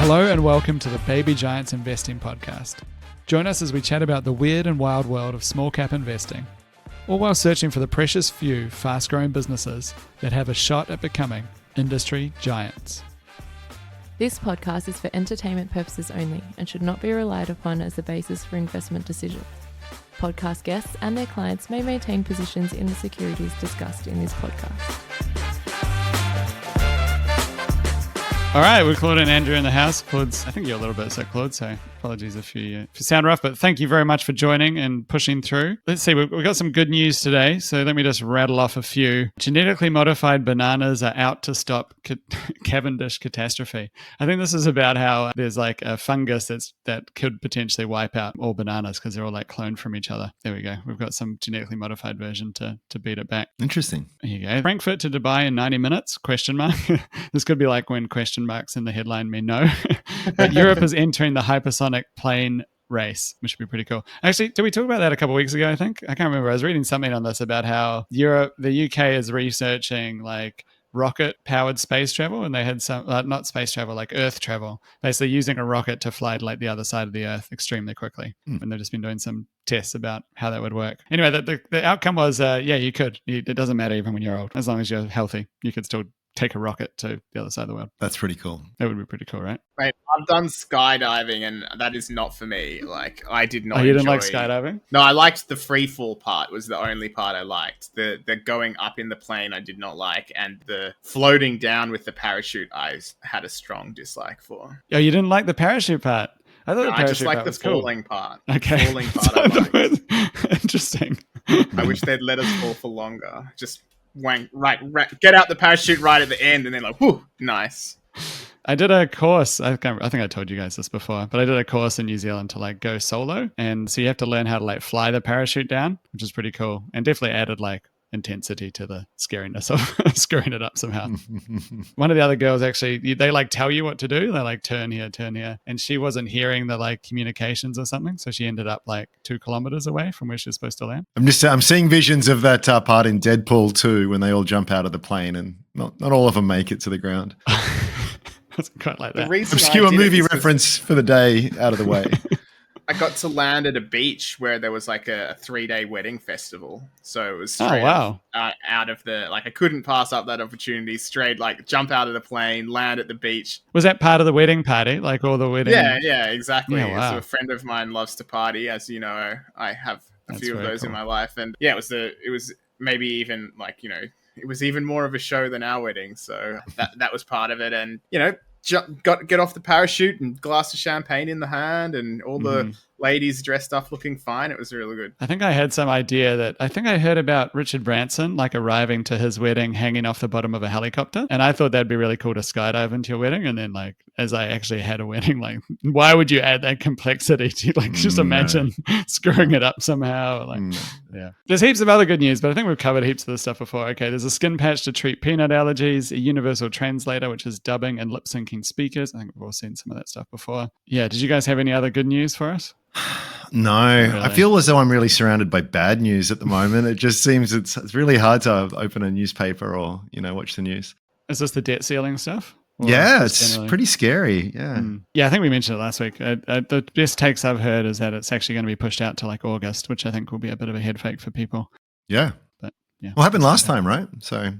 Hello and welcome to the Baby Giants Investing Podcast. Join us as we chat about the weird and wild world of small cap investing, all while searching for the precious few fast-growing businesses that have a shot at becoming industry giants. This podcast is for entertainment purposes only and should not be relied upon as the basis for investment decisions. Podcast guests and their clients may maintain positions in the securities discussed in this podcast. All right, we're Claude and Andrew in the house. Claude's, I think you're a little bit sick, Claude, so apologies if you sound rough, but thank you very much for joining and pushing through. Let's see, we've got some good news today, so let me just rattle off a few. Genetically modified bananas are out to stop Cavendish catastrophe. I think this is about how there's like a fungus that could potentially wipe out all bananas because they're all like cloned from each other. There we go. We've got some genetically modified version to beat it back. Interesting. There you go. Frankfurt to Dubai in 90 minutes, question mark. This could be like when question marks in the headline mean no. But Europe is entering the hypersonic plane race, which would be pretty cool. Actually, did we talk about that a couple of weeks ago, I think? I can't remember. I was reading something on this about how the UK is researching like rocket-powered space travel, and they had some, not space travel, like Earth travel, basically using a rocket to fly to like the other side of the Earth extremely quickly. And they've just been doing some tests about how that would work. Anyway, the outcome was, you could. It doesn't matter even when you're old. As long as you're healthy, you could still take a rocket to the other side of the world. That's pretty cool. That would be pretty cool, right? Mate, I've done skydiving and that is not for me. Like, I did not you didn't like skydiving? No, I liked the free fall part was the only part I liked. The going up in the plane I did not like, and the floating down with the parachute I had a strong dislike for. Oh, you didn't like the parachute part? I thought the parachute I just like part the was cool. falling part. Okay. The falling part I liked. Interesting. I wish they'd let us fall for longer. Just wank, right, get out the parachute right at the end, and then like, whoo, nice. I did a course. I think I told you guys this before, but I did a course in New Zealand to like go solo, and so you have to learn how to like fly the parachute down, which is pretty cool, and definitely added like intensity to the scariness of screwing it up somehow. One of the other girls actually, they like tell you what to do. They like turn here, and she wasn't hearing the like communications or something, so she ended up like 2 kilometers away from where she's supposed to land. I'm seeing visions of that part in Deadpool 2 when they all jump out of the plane and not all of them make it to the ground. It's quite like that. Obscure movie reference for the day out of the way. I got to land at a beach where there was like a 3-day wedding festival. So it was straight out of the, like I couldn't pass up that opportunity, straight like jump out of the plane, land at the beach. Was that part of the wedding party? Like all the wedding? Yeah, exactly. Yeah, wow. So a friend of mine loves to party. As you know, I have a few of those cool in my life. And yeah, it was maybe even like, it was even more of a show than our wedding. So that was part of it. And, get off the parachute and glass of champagne in the hand and all the ladies dressed up looking fine. It was really good. I think I had some idea that I think I heard about Richard Branson like arriving to his wedding hanging off the bottom of a helicopter, and I thought that'd be really cool to skydive into your wedding. And then like as I actually had a wedding, like why would you add that complexity to like just imagine screwing it up somehow? Like yeah, there's heaps of other good news, but I think we've covered heaps of this stuff before. Okay, there's a skin patch to treat peanut allergies, a universal translator which is dubbing and lip syncing speakers. I think we've all seen some of that stuff before. Yeah, did you guys have any other good news for us? No, Really? I feel as though I'm really surrounded by bad news at the moment. It just seems it's really hard to open a newspaper or, watch the news. Is this the debt ceiling stuff? Yeah, it's pretty scary. Yeah. Yeah, I think we mentioned it last week. The best takes I've heard is that it's actually going to be pushed out to like August, which I think will be a bit of a head fake for people. Yeah. But yeah. Well, it happened last time, right? So,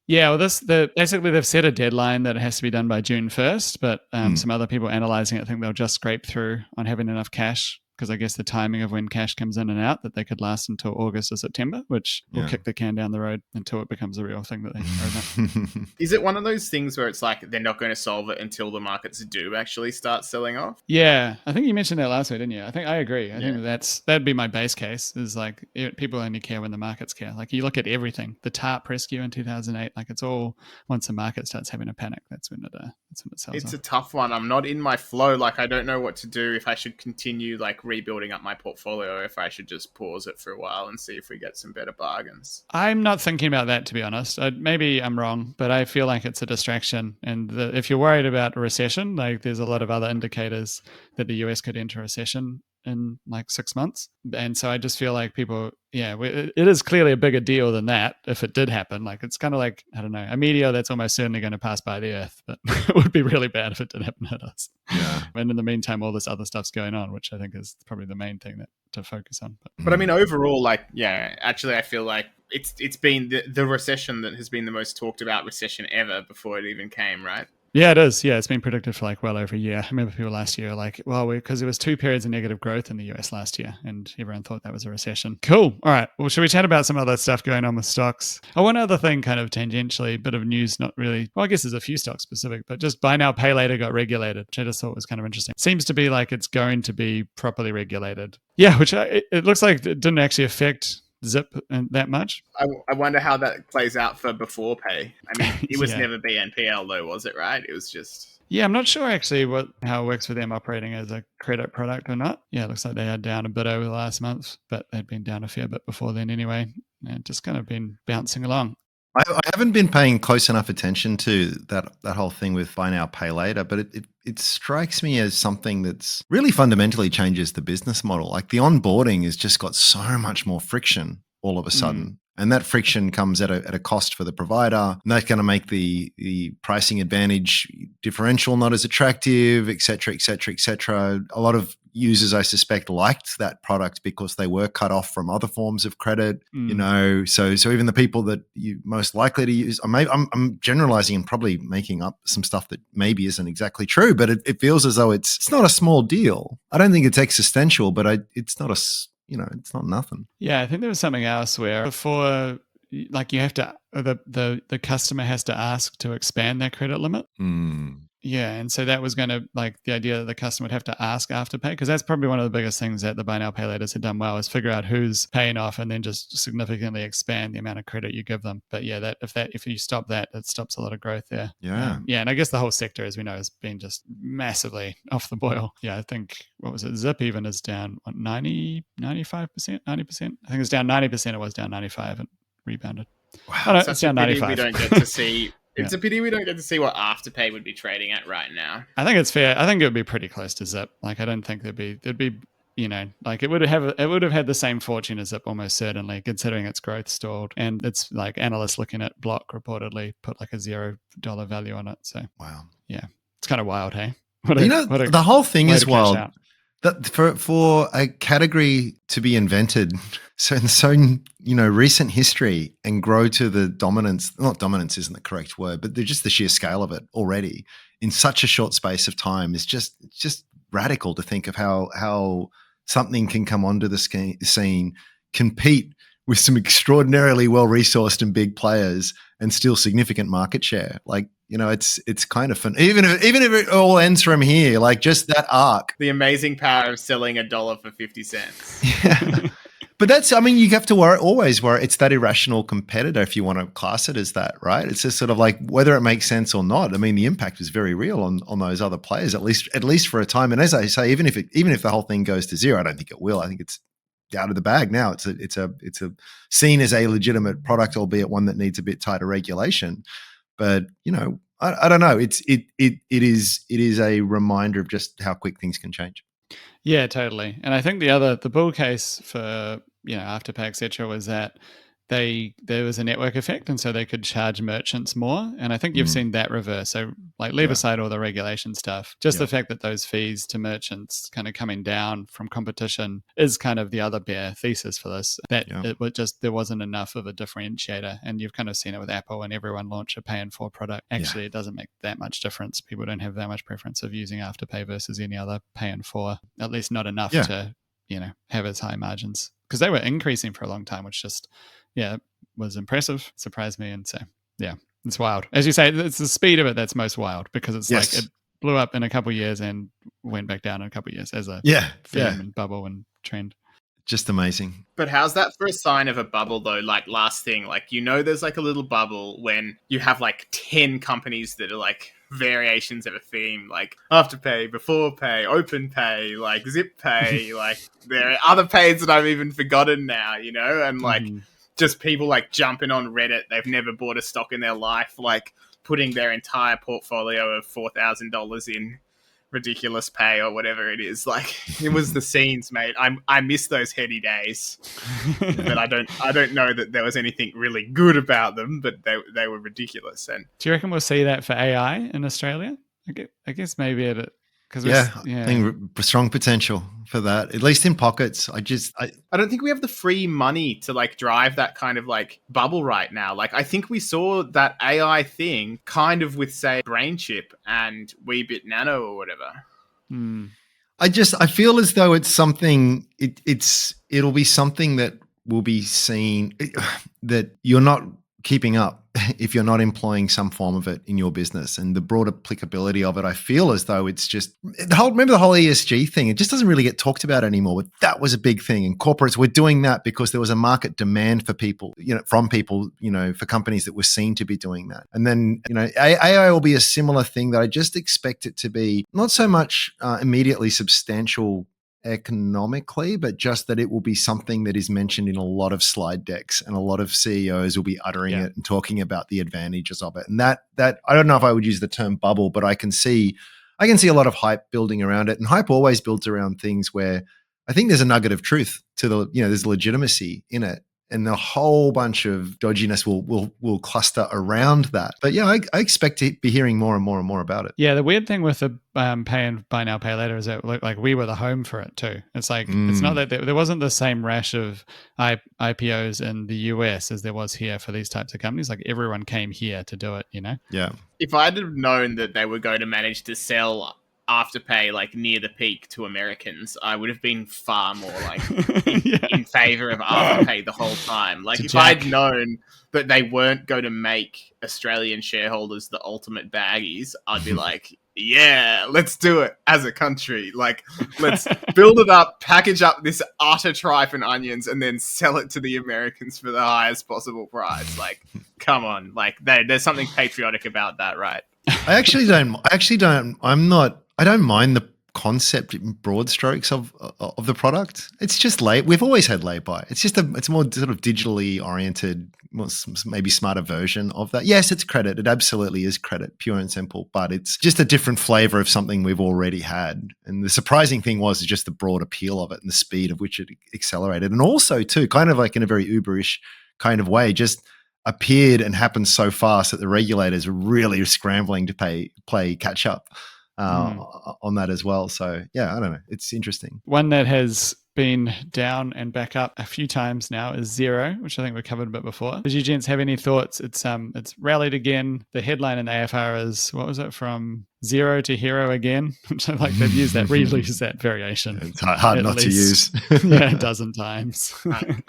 Yeah, well, basically they've set a deadline that it has to be done by June 1st, but some other people analyzing it think they'll just scrape through on having enough cash, because I guess the timing of when cash comes in and out, that they could last until August or September, which will kick the can down the road until it becomes a real thing that they can. Is it one of those things where it's like they're not going to solve it until the markets do actually start selling off? Yeah, I think you mentioned that last week, didn't you? I think I agree. I think that'd be my base case, is like people only care when the markets care. Like you look at everything, the TARP rescue in 2008, like it's all, once the market starts having a panic, that's when it sells It's off. a tough one. I'm not in my flow. Like I don't know what to do, if I should continue like rebuilding up my portfolio, if I should just pause it for a while and see if we get some better bargains. I'm not thinking about that, to be honest. Maybe I'm wrong, but I feel like it's a distraction. And if you're worried about a recession, like there's a lot of other indicators that the US could enter a recession in like 6 months. And so I just feel like people, it is clearly a bigger deal than that if it did happen. Like it's kind of like, I don't know, a meteor that's almost certainly going to pass by the Earth, but it would be really bad if it did happen to us. Yeah. And in the meantime, all this other stuff's going on, which I think is probably the main thing to focus on. But I mean, overall, like, actually, I feel like it's been the recession that has been the most talked about recession ever before it even came, right? Yeah, it is. Yeah, it's been predicted for like well over a year. I remember people last year like, well, because there was 2 periods of negative growth in the US last year, and everyone thought that was a recession. Cool. All right. Well, should we chat about some other stuff going on with stocks? Oh, one other thing, kind of tangentially, bit of news, not really. Well, I guess there's a few stocks specific, but just buy now, pay later got regulated, which I just thought was kind of interesting. Seems to be like it's going to be properly regulated. Yeah, which it looks like it didn't actually affect Zip that much. I wonder how that plays out for before pay. I mean, it was Yeah. never BNPL though, was it? Right? It was just. Yeah, I'm not sure actually how it works for them operating as a credit product or not. Yeah, it looks like they are down a bit over the last month, but they'd been down a fair bit before then anyway. And just kind of been bouncing along. I haven't been paying close enough attention to that whole thing with buy now, pay later, but it strikes me as something that's really fundamentally changes the business model. Like the onboarding has just got so much more friction all of a sudden. And that friction comes at a cost for the provider. And that's going to make the pricing advantage differential not as attractive, et cetera, et cetera, et cetera. A lot of users, I suspect, liked that product because they were cut off from other forms of credit. So even the people that you most likely to use, I'm generalizing and probably making up some stuff that maybe isn't exactly true, but it feels as though it's not a small deal. I don't think it's existential, but it's not it's not nothing. Yeah, I think there was something else where before, like you have to, the customer has to ask to expand their credit limit. Yeah, and so that was going to, like, the idea that the customer would have to ask Afterpay, because that's probably one of the biggest things that the buy now, pay laters had done well, is figure out who's paying off and then just significantly expand the amount of credit you give them. But yeah, if you stop that, it stops a lot of growth there. Yeah. And I guess the whole sector, as we know, has been just massively off the boil. Yeah, I think, what was it? Zip even is down, 90, 95%, 90%? I think it's down 90%. It was down 95 and rebounded. Wow. Oh, no, It's it's such down a pity 95. we don't get to see. It's Yeah. a pity we don't get to see what Afterpay would be trading at right now. I think it's fair. I think it would be pretty close to Zip. Like, I don't think there'd be, like it would have had the same fortune as Zip almost certainly, considering its growth stalled. And it's like analysts looking at Block reportedly put like a $0 value on it. So Wow. yeah, it's kind of wild, hey? The whole thing way is to cash wild. out. That for a category to be invented in recent history and grow to the dominance, not dominance isn't the correct word, but just the sheer scale of it already in such a short space of time is just radical to think of how something can come onto the scene, compete with some extraordinarily well-resourced and big players and still significant market share. Like, it's kind of fun. Even if it all ends from here, like just that arc. The amazing power of selling $1 for 50 cents. Yeah. But you have to always worry. It's that irrational competitor, if you want to class it as that, right? It's just sort of like whether it makes sense or not. I mean, the impact is very real on those other players, at least for a time. And as I say, even if the whole thing goes to zero, I don't think it will. I think it's out of the bag now. It's a seen as a legitimate product, albeit one that needs a bit tighter regulation. But I don't know. It is a reminder of just how quick things can change. Yeah, totally. And I think the bull case for Afterpay, etc., was that there was a network effect, and so they could charge merchants more. And I think you've seen that reverse. So like leave aside all the regulation stuff, just the fact that those fees to merchants kind of coming down from competition is kind of the other bear thesis for this, that it was just, there wasn't enough of a differentiator. And you've kind of seen it with Apple, and everyone launched a pay in 4 product. Actually, it doesn't make that much difference. People don't have that much preference of using Afterpay versus any other pay in 4, at least not enough to, have as high margins, because they were increasing for a long time, which just, was impressive, surprised me. And so, it's wild. As you say, it's the speed of it that's most wild, because it's like it blew up in a couple of years and went back down in a couple of years as a theme and bubble and trend. Just amazing. But how's that for a sign of a bubble though? Like, last thing, like, there's like a little bubble when you have like 10 companies that are like variations of a theme, like Afterpay, Before Pay, Open Pay, like Zip Pay, like there are other pays that I've even forgotten now, and like just people like jumping on Reddit. They've never bought a stock in their life, like putting their entire portfolio of $4,000 in ridiculous pay or whatever it is. Like, it was the scenes, mate. I miss those heady days, but I don't know that there was anything really good about them, but they were ridiculous. And do you reckon we'll see that for AI in Australia? I guess maybe it because I think strong potential for that, at least in pockets. I don't think we have the free money to like drive that kind of like bubble right now. Like, I think we saw that AI thing kind of with, say, Brain Chip and Weebit Nano or whatever. I feel as though it's something. It'll be something that will be seen that you're not keeping up if you're not employing some form of it in your business, and the broad applicability of it. I feel as though it's just remember the whole ESG thing. It just doesn't really get talked about anymore, but that was a big thing. And corporates were doing that because there was a market demand for people, from people, for companies that were seen to be doing that. And then, AI will be a similar thing that I just expect it to be not so much immediately substantial economically, but just that it will be something that is mentioned in a lot of slide decks, and a lot of CEOs will be uttering it and talking about the advantages of it. And that I don't know if I would use the term bubble, but I can see a lot of hype building around it. And hype always builds around things where I think there's a nugget of truth to there's legitimacy in it. And a whole bunch of dodginess will cluster around that. But yeah, I expect to be hearing more and more and more about it. Yeah, the weird thing with the pay and buy now, pay later is that like we were the home for it too. It's like it's not that there wasn't the same rash of IPOs in the US as there was here for these types of companies. Like, everyone came here to do it, Yeah. If I'd have known that they were going to manage to sell Afterpay like near the peak to Americans, I would have been far more like in favor of Afterpay the whole time. Like, if I'd known that they weren't going to make Australian shareholders the ultimate baggies, I'd be like, yeah, let's do it as a country. Like, let's build it up, package up this utter tripe and onions, and then sell it to the Americans for the highest possible price. Like, come on. Like, there's something patriotic about that, right? I don't mind the concept in broad strokes of the product. It's just we've always had lay-by. It's a more sort of digitally oriented, maybe smarter version of that. Yes, it's credit. It absolutely is credit, pure and simple, but it's just a different flavor of something we've already had. And the surprising thing was just the broad appeal of it and the speed of which it accelerated. And also too, kind of like in a very Uberish kind of way, just appeared and happened so fast that the regulators were really scrambling to play catch up on that as well. So yeah, I don't know. It's interesting. One that has been down and back up a few times now is Xero, which I think we covered a bit before. Did you gents have any thoughts? It's rallied again. The headline in the AFR is, what was it, from zero to hero again? Which I like they've used that, reused that variation. It's hard not to use. A dozen times.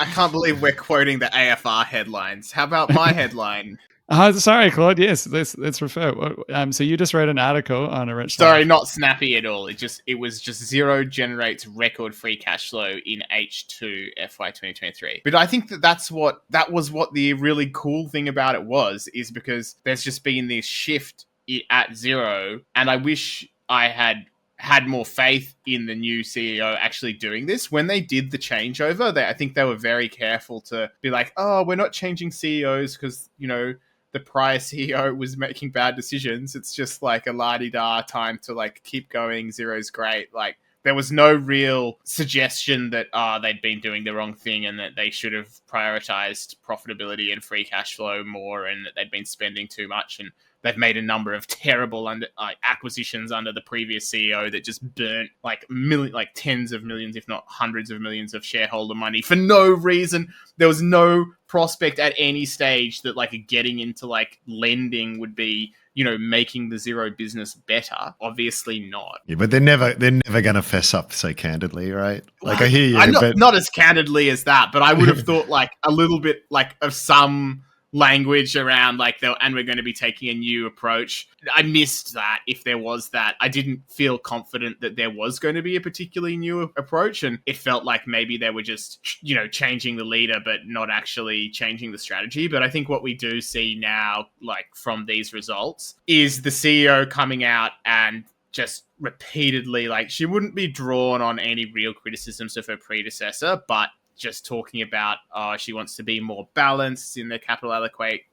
I can't believe we're quoting the AFR headlines. How about my headline? Oh, sorry, Claude. Yes, let's refer. So you just wrote an article on a rich. Sorry, not snappy at all. It was just Xero generates record free cash flow in H2 FY 2023. But I think that was what the really cool thing about it is because there's just been this shift at Xero, and I wish I had more faith in the new CEO actually doing this. When they did the changeover, I think they were very careful to be like, oh, we're not changing CEOs because, the prior CEO was making bad decisions. It's just like a la-di-da time to like keep going. Xero's great. Like, there was no real suggestion that they'd been doing the wrong thing and that they should have prioritized profitability and free cash flow more, and that they'd been spending too much. And they've made a number of terrible acquisitions under the previous CEO that just burnt like tens of millions, if not hundreds of millions of shareholder money for no reason. There was no prospect at any stage that like getting into like lending would be, making the Xero business better. Obviously not. Yeah, but they're never going to fess up so candidly, right? Like, I hear you. Not as candidly as that, but I would have thought like a little bit like of some language around like and we're going to be taking a new approach. I missed that. If there was that, I didn't feel confident that there was going to be a particularly new approach, and it felt like maybe they were just changing the leader but not actually changing the strategy. But I think what we do see now, like from these results, is the CEO coming out and just repeatedly, like, she wouldn't be drawn on any real criticisms of her predecessor, but just talking about she wants to be more balanced in the capital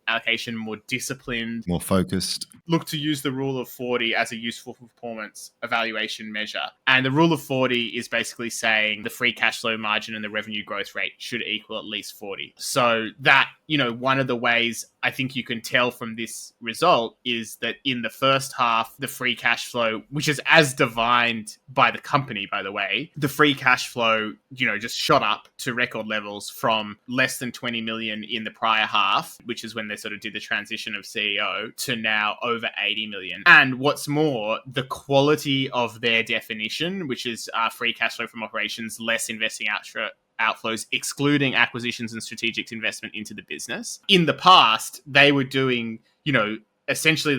allocation, more disciplined, More focused. look to use the rule of 40 as a useful performance evaluation measure. And the rule of 40 is basically saying the free cash flow margin and the revenue growth rate should equal at least 40. So that, one of the ways I think you can tell from this result is that in the first half, the free cash flow, which is as defined by the company, by the way, the free cash flow, just shot up to record levels from less than 20 million in the prior half, which is when they sort of did the transition of CEO, to now over 80 million. And what's more, the quality of their definition, which is free cash flow from operations, less investing outflows, excluding acquisitions and strategic investment into the business. In the past, they were doing, essentially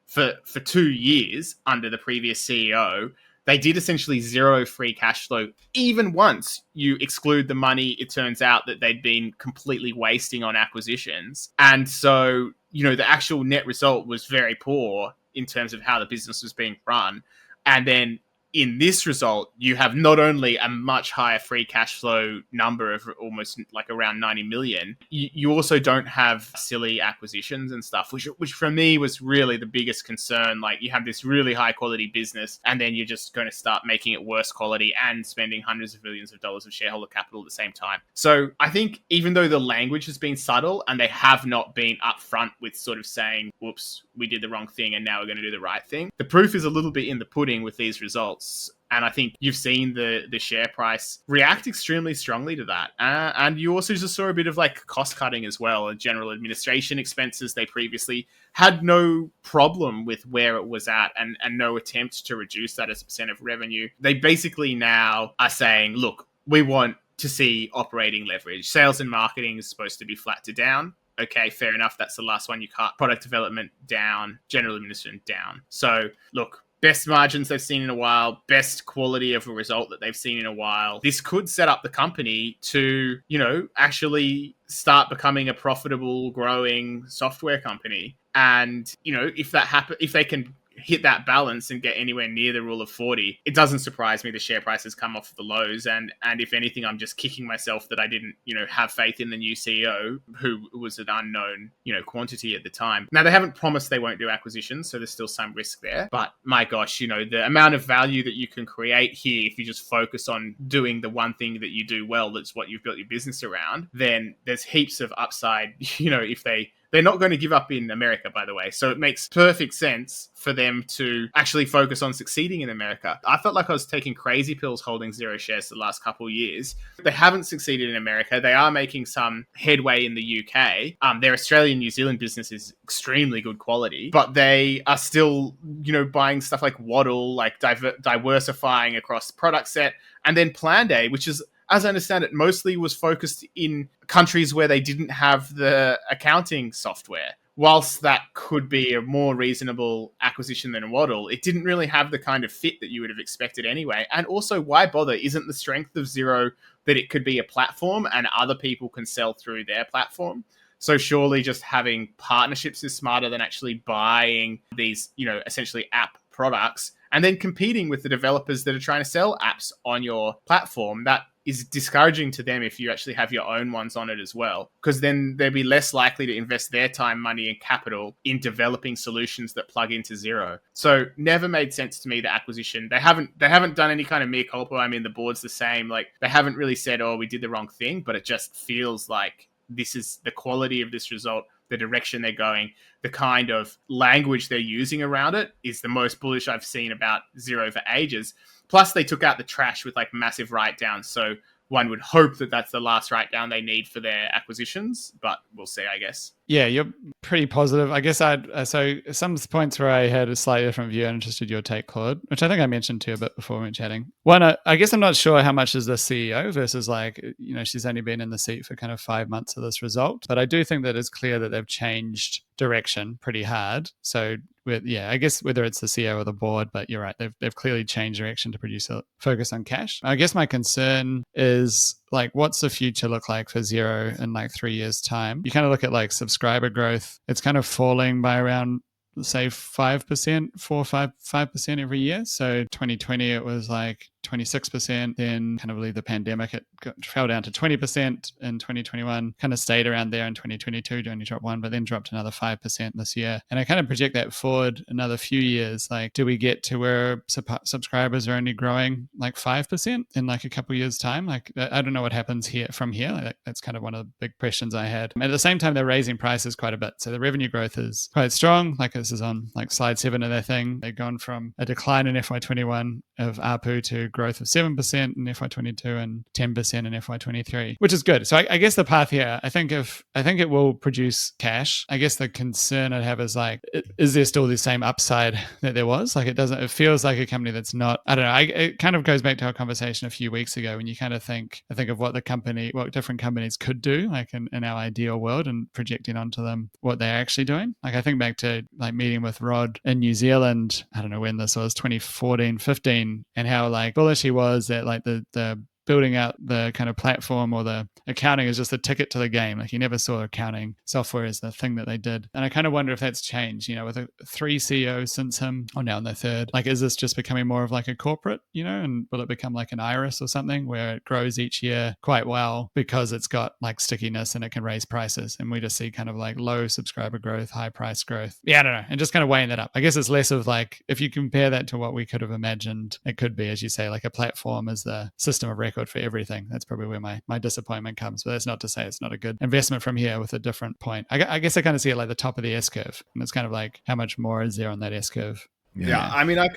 for 2 years under the previous CEO, they did essentially zero free cash flow. Even once you exclude the money, it turns out that they'd been completely wasting on acquisitions. And so, the actual net result was very poor in terms of how the business was being run. And then in this result, you have not only a much higher free cash flow number of almost like around 90 million, you also don't have silly acquisitions and stuff, which for me was really the biggest concern. Like, you have this really high quality business and then you're just going to start making it worse quality and spending hundreds of millions of dollars of shareholder capital at the same time. So I think even though the language has been subtle and they have not been upfront with sort of saying, whoops, we did the wrong thing and now we're going to do the right thing, the proof is a little bit in the pudding with these results. And I think you've seen the share price react extremely strongly to that. And you also just saw a bit of like cost cutting as well. And general administration expenses, they previously had no problem with where it was at and no attempt to reduce that as a percent of revenue. They basically now are saying, look, we want to see operating leverage. Sales and marketing is supposed to be flat to down. Okay, fair enough. That's the last one you cut. Product development down, general administration down. So look, best margins they've seen in a while, best quality of a result that they've seen in a while. This could set up the company to, actually start becoming a profitable, growing software company. And, if that happens, if they can hit that balance and get anywhere near the rule of 40, it doesn't surprise me the share price has come off the lows. And if anything, I'm just kicking myself that I didn't, have faith in the new CEO, who was an unknown, quantity at the time. Now, they haven't promised they won't do acquisitions, so there's still some risk there. But my gosh, the amount of value that you can create here, if you just focus on doing the one thing that you do well, that's what you've built your business around, then there's heaps of upside, if they're not going to give up in America, by the way. So it makes perfect sense for them to actually focus on succeeding in America. I felt like I was taking crazy pills holding Xero shares the last couple of years. They haven't succeeded in America. They are making some headway in the UK. Their Australian, New Zealand business is extremely good quality, but they are still, buying stuff like Waddle, like diversifying across the product set. And then Planday, which is, as I understand it, mostly was focused in countries where they didn't have the accounting software. Whilst that could be a more reasonable acquisition than Waddle, it didn't really have the kind of fit that you would have expected anyway. And also, why bother? Isn't the strength of Xero that it could be a platform and other people can sell through their platform? So surely just having partnerships is smarter than actually buying these, essentially app products and then competing with the developers that are trying to sell apps on your platform. That is discouraging to them if you actually have your own ones on it as well, because then they'll be less likely to invest their time, money, and capital in developing solutions that plug into Xero. So never made sense to me, the acquisition. They haven't done any kind of mea culpa. I mean, the board's the same. Like, they haven't really said, oh, we did the wrong thing, but it just feels like this is the quality of this result, the direction they're going, the kind of language they're using around it is the most bullish I've seen about Xero for ages. Plus, they took out the trash with like massive write-downs. So one would hope that that's the last write-down they need for their acquisitions, but we'll see, I guess. Yeah, you're pretty positive. I guess so some points where I had a slightly different view. I'm interested in your take, Claude, which I think I mentioned to you a bit before we were chatting. One, I guess I'm not sure how much is the CEO versus she's only been in the seat for kind of 5 months of this result. But I do think that it's clear that they've changed direction pretty hard. So I guess whether it's the CEO or the board, but you're right, they've clearly changed direction to focus on cash. I guess my concern is what's the future look like for Xero in 3 years' time? You kind of look at subscriber growth. It's kind of falling by around, say, 5%, 5% every year. So 2020, it was 26%. Then kind of believe the pandemic, it fell down to 20% in 2021, kind of stayed around there in 2022, only dropped 1%, but then dropped another 5% this year. And I kind of project that forward another few years. Like, do we get to where subscribers are only growing like 5% in like a couple years time? Like, I don't know what happens here from here. Like, that's kind of one of the big questions I had. And at the same time, they're raising prices quite a bit. So the revenue growth is quite strong. Like, this is on like slide 7 of their thing. They've gone from a decline in FY21 of ARPU to growth of 7% in FY22 and 10% in FY23, which is good. So I guess the path here, I think it will produce cash. I guess the concern I'd have is like, is there still the same upside that there was? Like, it feels like a company that's not, I don't know. It kind of goes back to our conversation a few weeks ago when you kind of think of what different companies could do, like in our ideal world, and projecting onto them what they're actually doing. Like, I think back to like meeting with Rod in New Zealand, I don't know when this was, 2014, 15, and how like bullish he was that like the building out the kind of platform or the accounting is just a ticket to the game. Like, you never saw accounting software as the thing that they did. And I kind of wonder if that's changed, with 3 CEOs since him, or now in the 3rd. Like, is this just becoming more of like a corporate, and will it become like an Iris or something where it grows each year quite well because it's got like stickiness and it can raise prices? And we just see kind of like low subscriber growth, high price growth. Yeah, I don't know. And just kind of weighing that up. I guess it's less of like, if you compare that to what we could have imagined, it could be, as you say, like a platform as the system of record for everything. That's probably where my disappointment comes. But that's not to say it's not a good investment from here with a different point. I guess I kind of see it like the top of the S curve. And it's kind of like, how much more is there on that S curve? Yeah. I mean, I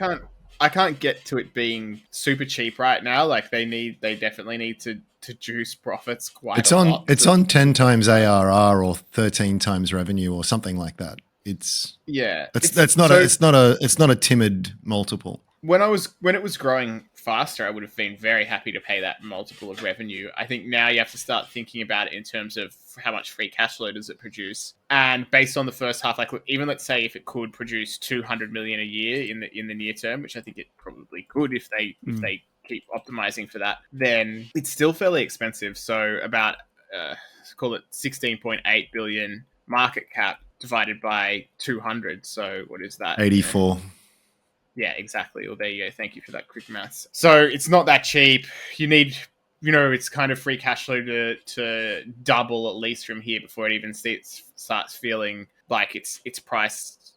can't get to it being super cheap right now. Like, they definitely need to juice profits quite a lot. It's on 10 times ARR or 13 times revenue or something like that. It's not a timid multiple. When it was growing faster, I would have been very happy to pay that multiple of revenue. I think now you have to start thinking about it in terms of how much free cash flow does it produce. And based on the first half, like, even let's say if it could produce 200 million a year in the near term, which I think it probably could if they keep optimizing for that, then it's still fairly expensive. So about call it 16.8 billion market cap divided by 200. So what is that? 84. Yeah, exactly. Well, there you go. Thank you for that quick maths. So it's not that cheap. You need, it's kind of free cash flow to double at least from here before it even starts feeling like it's priced,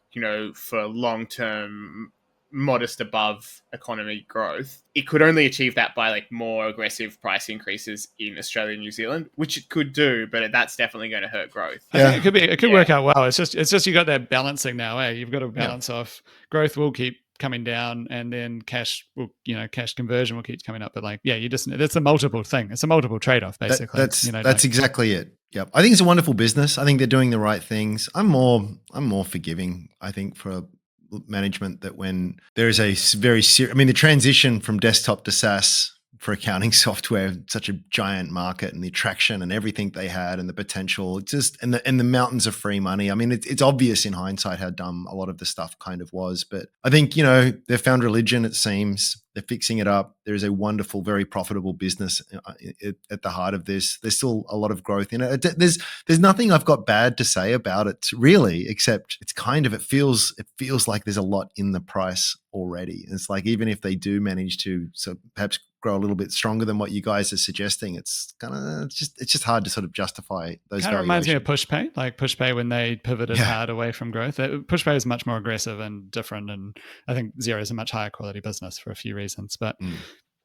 for long-term, modest above economy growth. It could only achieve that by like more aggressive price increases in Australia and New Zealand, which it could do, but that's definitely going to hurt growth. Yeah. I think it could work out well. It's just you got that balancing now, eh? You've got to balance off. Growth will keep coming down, and then cash conversion will keep coming up. But like, that's a multiple thing. It's a multiple trade-off, basically. That's exactly it. Yep. I think it's a wonderful business. I think they're doing the right things. I'm more forgiving, I think, for management, that when there is a very serious, the transition from desktop to SaaS for accounting software, such a giant market, and the attraction and everything they had and the potential, and the mountains of free money. It's obvious in hindsight how dumb a lot of the stuff kind of was, but I think, they've found religion, it seems. They're fixing it up. There is a wonderful, very profitable business at the heart of this. There's still a lot of growth in it. There's nothing I've got bad to say about it, really, except it feels like there's a lot in the price already. It's like, even if they do manage to perhaps grow a little bit stronger than what you guys are suggesting, it's just hard to sort of justify those. Kind of reminds me of PushPay, like PushPay when they pivoted hard away from growth. PushPay is much more aggressive and different, and I think Xero is a much higher quality business for a few reasons, but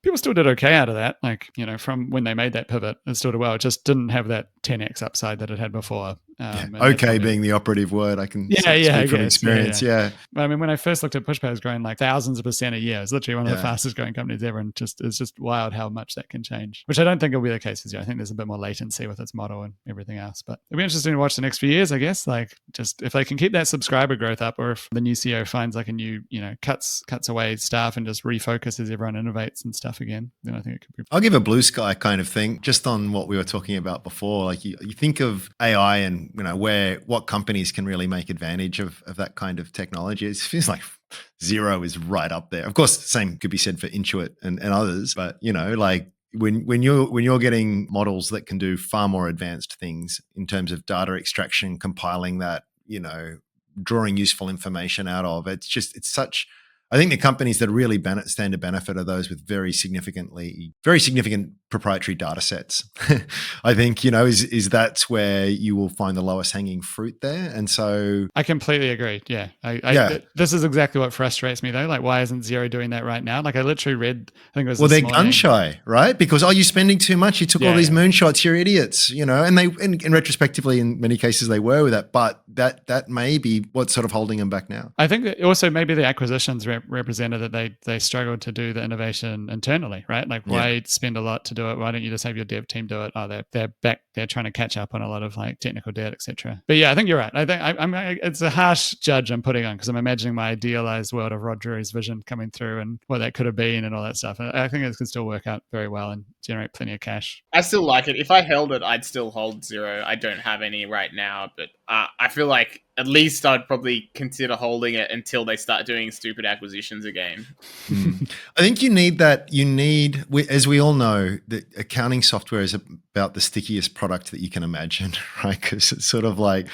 people still did okay out of that. Like, from when they made that pivot, it still did well. It just didn't have that 10x upside that it had before. Okay being the operative word, I can speak from experience. Yeah. But when I first looked at PushPay, it was growing like thousands of percent a year. It's literally one of the fastest growing companies ever, and it's just wild how much that can change, which I don't think will be the case this year. I think there's a bit more latency with its model and everything else, but it'll be interesting to watch the next few years, I guess. Like, just if they can keep that subscriber growth up, or if the new CEO finds like a new, cuts away staff and just refocuses everyone, innovates and stuff again, then I think it could be. I'll give a blue sky kind of thing, just on what we were talking about before. Like, you think of AI and, what companies can really make advantage of that kind of technology. It feels like Xero is right up there. Of course, the same could be said for Intuit and others, but like, when you're getting models that can do far more advanced things in terms of data extraction, compiling that, drawing useful information out of, it's such I think the companies that really stand to benefit are those with very significant proprietary data sets. I think, is that's where you will find the lowest hanging fruit there. And so I completely agree. Yeah. This is exactly what frustrates me though. Like, why isn't Xero doing that right now? Like, I literally read, I think it was they're morning. gun shy, right? Because, you're spending too much. You took all these moonshots. You're idiots, and they, and retrospectively, in many cases, they were with that. But that may be what's sort of holding them back now. I think that also maybe the acquisitions represented that they struggled to do the innovation internally, right? Like, why spend a lot to do it? Why don't you just have your dev team do it? Oh, they're back. They're trying to catch up on a lot of like technical debt, etc. But yeah, I think you're right. I think it's a harsh judge I'm putting on because I'm imagining my idealized world of Rod Drury's vision coming through and what that could have been and all that stuff. And I think it could still work out very well and generate plenty of cash. I still like it. If I held it, I'd still hold Xero. I don't have any right now, but I feel like at least I'd probably consider holding it until they start doing stupid acquisitions again. I think you need that. As we all know, that accounting software is about the stickiest product that you can imagine, right? Because it's sort of like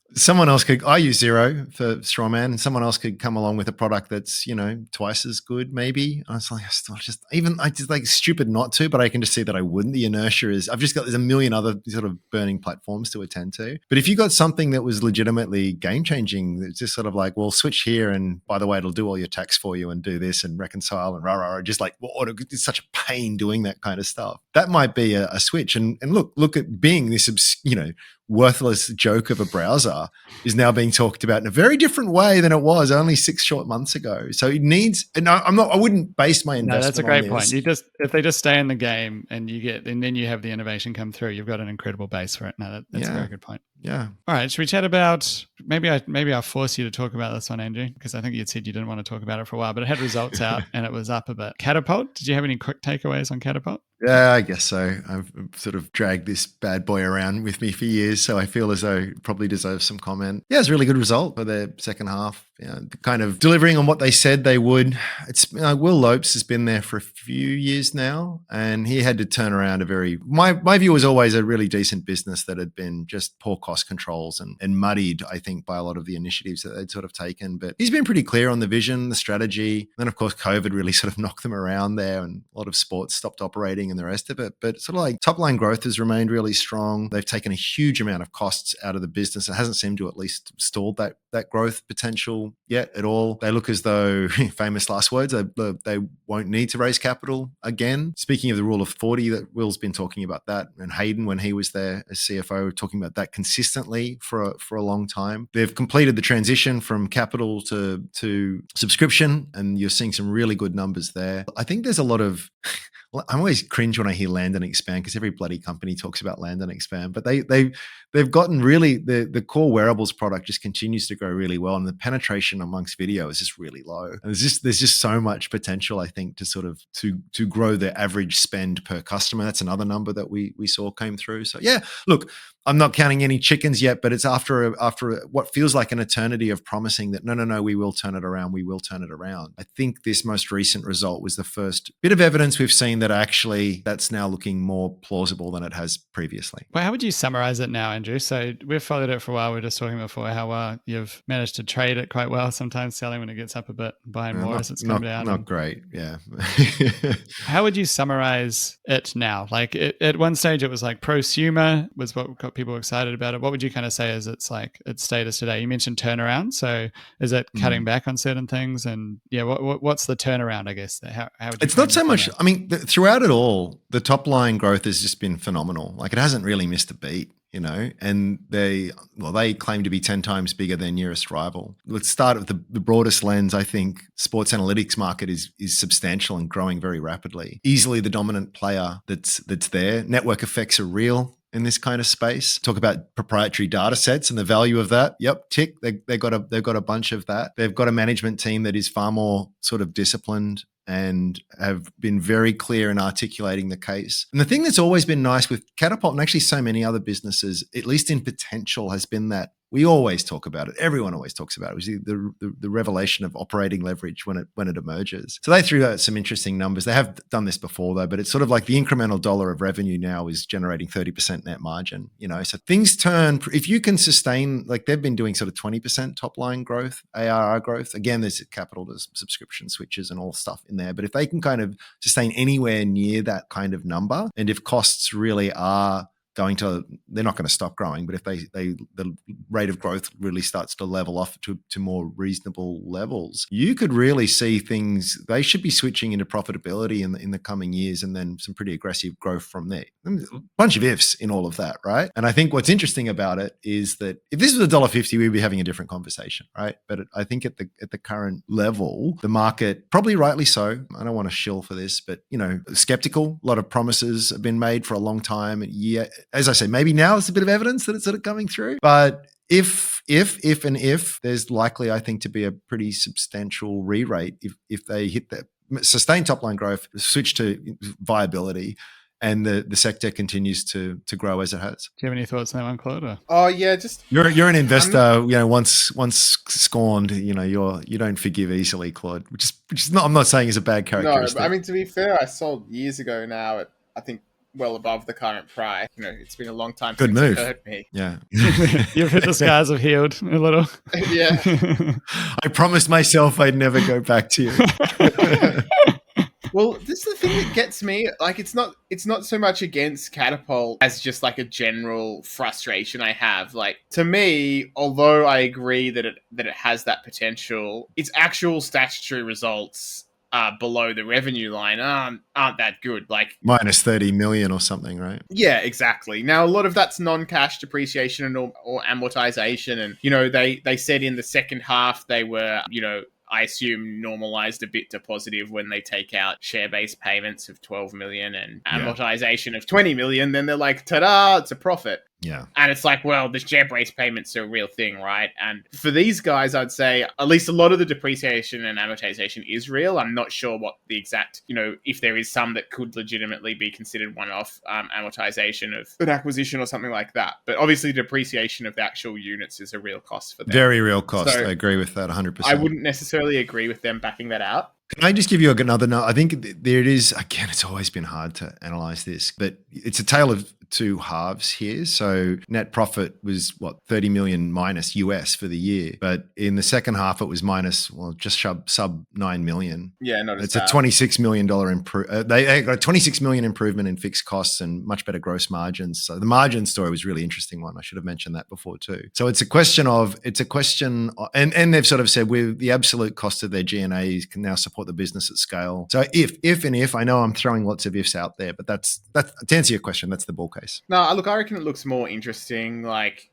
I use Xero for Strawman, and someone else could come along with a product that's, twice as good, maybe. I was like, I just like stupid not to, but I can just see that I wouldn't. The inertia is, there's a million other sort of burning platforms to attend to. But if you got something that was legitimately game changing, it's just sort of like, well, switch here. And by the way, it'll do all your tax for you and do this and reconcile and just like, it's such a pain doing that kind of stuff. That might be a switch. And look at Bing, this, worthless joke of a browser is now being talked about in a very different way than it was only 6 short months ago. So it needs, and I wouldn't base my investment. No, that's a great point. If they just stay in the game and then you have the innovation come through, you've got an incredible base for it. No, that's a very good point. Yeah. All right. Should we chat about, maybe I'll force you to talk about this one, Andrew, because I think you'd said you didn't want to talk about it for a while, but it had results out and it was up a bit. Catapult. Did you have any quick takeaways on Catapult? Yeah, I guess so. I've sort of dragged this bad boy around with me for years, so I feel as though it probably deserves some comment. Yeah, it's a really good result for their second half. Kind of delivering on what they said they would. It's Will Lopes has been there for a few years now, and he had to turn around my view was always a really decent business that had been just poor cost controls and muddied, I think, by a lot of the initiatives that they'd sort of taken. But he's been pretty clear on the vision, the strategy. Then, of course, COVID really sort of knocked them around there, and a lot of sports stopped operating and the rest of it. But sort of like top line growth has remained really strong. They've taken a huge amount of costs out of the business. It hasn't seemed to at least stalled that growth potential yet at all. They look as though, famous last words, they won't need to raise capital again. Speaking of the rule of 40, that Will's been talking about that, and Hayden, when he was there as CFO, talking about that consistently for a long time. They've completed the transition from capital to subscription, and you're seeing some really good numbers there. I think there's a lot of I'm always cringe when I hear land and expand, because every bloody company talks about land and expand, but they've gotten really, the core wearables product just continues to grow really well, and the penetration amongst video is just really low. And there's just so much potential, I think, to sort of to grow the average spend per customer. That's another number that we saw came through. So yeah, look, I'm not counting any chickens yet, but it's after what feels like an eternity of promising that no, we will turn it around. We will turn it around. I think this most recent result was the first bit of evidence we've seen that actually that's now looking more plausible than it has previously. Well, how would you summarize it now, Andrew? So we've followed it for a while. We were just talking before how you've managed to trade it quite well, sometimes selling when it gets up a bit, buying more as it's come down. Not great, yeah. How would you summarize it now? Like at one stage it was like prosumer was what got people excited about it. What would you kind of say is its status today? You mentioned turnaround. So is it cutting back on certain things? And yeah, what's the turnaround, I guess? How would you it's not so much, I mean, throughout it all, the top line growth has just been phenomenal. Like it hasn't really missed a beat, and they claim to be 10 times bigger than nearest rival. Let's start at the broadest lens. I think sports analytics market is substantial and growing very rapidly. Easily the dominant player that's there. Network effects are real in this kind of space. Talk about proprietary data sets and the value of that. Yep, tick. They've got a bunch of that. They've got a management team that is far more sort of disciplined and have been very clear in articulating the case. And the thing that's always been nice with Catapult, and actually so many other businesses, at least in potential, has been that We always talk about it. Everyone always talks about it. It was the revelation of operating leverage when it emerges. So they threw out some interesting numbers. They have done this before though, but it's sort of like the incremental dollar of revenue now is generating 30% net margin. So things turn if you can sustain, like they've been doing sort of 20% top line growth, ARR growth. Again, there's capital to subscription switches and all stuff in there. But if they can kind of sustain anywhere near that kind of number, and if costs really are they're not going to stop growing, but if the rate of growth really starts to level off to more reasonable levels, you could really see things, they should be switching into profitability in the coming years, and then some pretty aggressive growth from there. A bunch of ifs in all of that, right? And I think what's interesting about it is that if this was $1.50, we'd be having a different conversation, right? But I think at the current level, the market, probably rightly so, I don't want to shill for this, but skeptical. A lot of promises have been made for a long time. Yeah, as I say, maybe now there's a bit of evidence that it's sort of coming through. But if there's likely, I think, to be a pretty substantial re-rate if they hit that sustained top line growth, switch to viability, and the sector continues to grow as it has. Do you have any thoughts on that one, Claude? Or? Oh yeah, just you're an investor. Once scorned, you don't forgive easily, Claude. Which is not. I'm not saying is a bad characteristic. No, but I mean, to be fair, I sold years ago now at, I think, well above the current price. It's been a long time Good since move. it hurt me. Yeah. You've hit the scars have healed a little. Yeah. I promised myself I'd never go back to you. Well, this is the thing that gets me. Like, it's not so much against Catapult as just like a general frustration I have. Like, to me, although I agree that it has that potential, its actual statutory results below the revenue line aren't that good. Like minus 30 million or something, right? Yeah, exactly. Now a lot of that's non-cash depreciation or amortization, and they said in the second half they were I assume normalized a bit to positive when they take out share-based payments of 12 million and amortization of 20 million. Then they're like, ta-da, it's a profit. Yeah. And it's like, well, the share-based payments are a real thing, right? And for these guys, I'd say at least a lot of the depreciation and amortization is real. I'm not sure what the exact, if there is some that could legitimately be considered one-off amortization of an acquisition or something like that. But obviously depreciation of the actual units is a real cost for them. Very real cost. So I agree with that 100%. I wouldn't necessarily agree with them backing that out. Can I just give you another note? I think there it is. Again, it's always been hard to analyze this, but it's a tale of two halves here. So net profit was 30 million minus US for the year, but in the second half it was minus just sub 9 million. Yeah, not as it's bad. a $26 million they got a 26 million improvement in fixed costs and much better gross margins. So the margin story was a really interesting one. I should have mentioned that before too. So it's a question, and they've sort of said with the absolute cost of their G&A can now support the business at scale. So if I know I'm throwing lots of ifs out there, but that's to answer your question, that's the bull case. No, look, I reckon it looks more interesting. Like,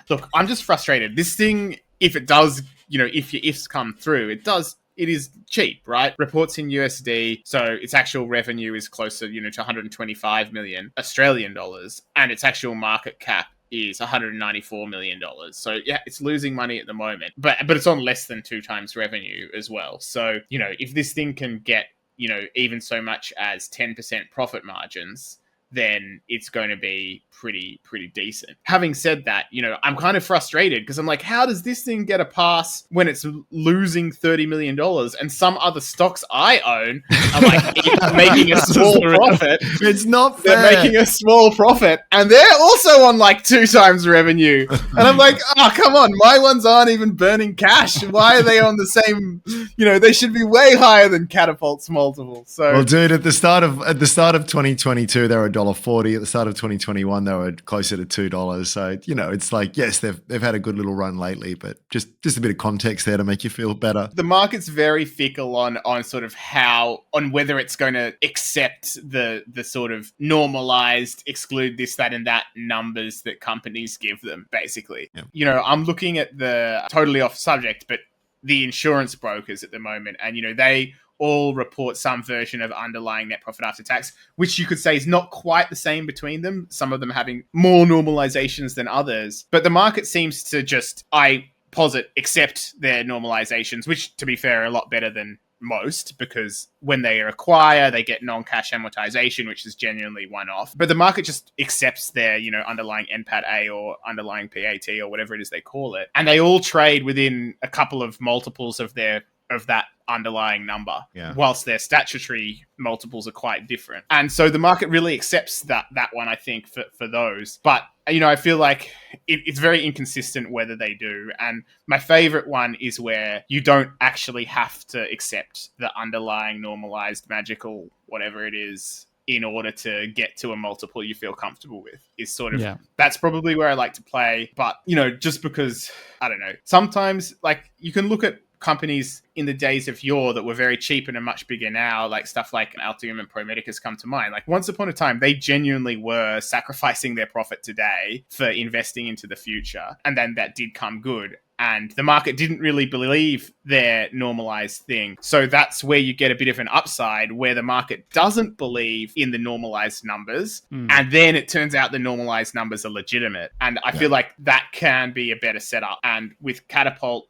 look, I'm just frustrated. This thing, if it does, if your ifs come through, it is cheap, right? Reports in USD, so its actual revenue is closer, to 125 million Australian dollars, and its actual market cap is $194 million. So yeah, it's losing money at the moment, but it's on less than 2 times revenue as well. So, if this thing can get, even so much as 10% profit margins, then it's going to be pretty decent. Having said that, I'm kind of frustrated because I'm like, how does this thing get a pass when it's losing $30 million and some other stocks I own are like making a small profit? It's not fair. They're making a small profit and they're also on like 2 times revenue. And I'm like, oh, come on. My ones aren't even burning cash. Why are they on the same, they should be way higher than Catapult's multiple. So, well, dude, at the start of 2022, they were $1.40. At the start of 2021, they were closer to $2. So, it's like, yes, they've had a good little run lately, but just a bit of context there to make you feel better. The market's very fickle on sort of on whether it's going to accept the sort of normalized, exclude this, that, and that numbers that companies give them, basically. Yeah. I'm looking at the totally off subject, but the insurance brokers at the moment, and, they all report some version of underlying net profit after tax, which you could say is not quite the same between them, some of them having more normalizations than others. But the market seems to just, I posit, accept their normalizations, which, to be fair, are a lot better than most, because when they acquire, they get non-cash amortization, which is genuinely one-off. But the market just accepts their, underlying NPAT-A or underlying PAT or whatever it is they call it. And they all trade within a couple of multiples of that underlying number, whilst their statutory multiples are quite different. And so the market really accepts that one, I think, for those. But, I feel like it's very inconsistent whether they do. And my favorite one is where you don't actually have to accept the underlying normalized magical whatever it is in order to get to a multiple you feel comfortable with. Is sort of, that's probably where I like to play. But, just because, I don't know, sometimes like you can look at companies in the days of yore that were very cheap and are much bigger now, like stuff like Altium and Pro Medicus come to mind. Like once upon a time, they genuinely were sacrificing their profit today for investing into the future. And then that did come good. And the market didn't really believe their normalized thing. So that's where you get a bit of an upside, where the market doesn't believe in the normalized numbers. And then it turns out the normalized numbers are legitimate. And I feel like that can be a better setup. And with Catapult,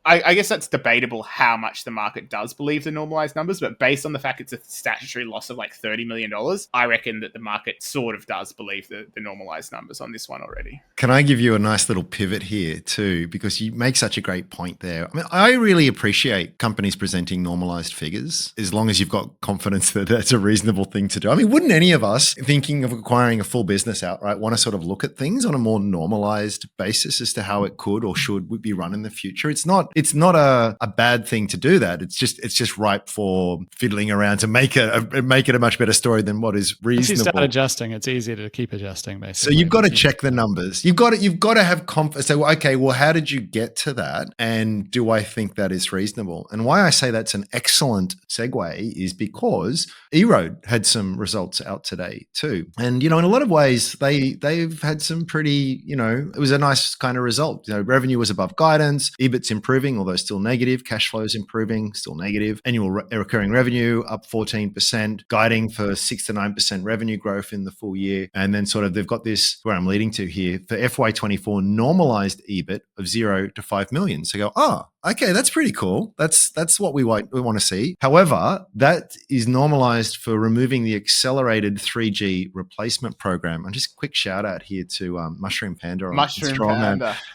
I guess that's debatable how much the market does believe the normalized numbers, but based on the fact it's a statutory loss of like $30 million, I reckon that the market sort of does believe the normalized numbers on this one already. Can I give you a nice little pivot here too? Because you make such a great point there. I mean, I really appreciate companies presenting normalized figures as long as you've got confidence that that's a reasonable thing to do. I mean, wouldn't any of us thinking of acquiring a full business outright want to sort of look at things on a more normalized basis as to how it could or should be run in the future? It's not a bad thing to do that. It's just ripe for fiddling around to make it a much better story than what is reasonable. Once you start adjusting, it's easier to keep adjusting, basically. So you've got to check the numbers. You've got to have confidence. So, okay, well, how did you get to that? And do I think that is reasonable? And why I say that's an excellent segue is because Eroad had some results out today too. And, in a lot of ways, they've had some pretty, it was a nice kind of result. Revenue was above guidance, EBIT's improving, although still negative. Cash flow is improving, still negative. Annual recurring revenue up 14%, guiding for 6 to 9% revenue growth in the full year. And then sort of they've got this, where I'm leading to here, for FY24 normalized EBIT of 0 to 5 million. So you go, okay, that's pretty cool. That's what we want to see. However, that is normalized for removing the accelerated 3G replacement program. And just quick shout out here to Mushroom Panda,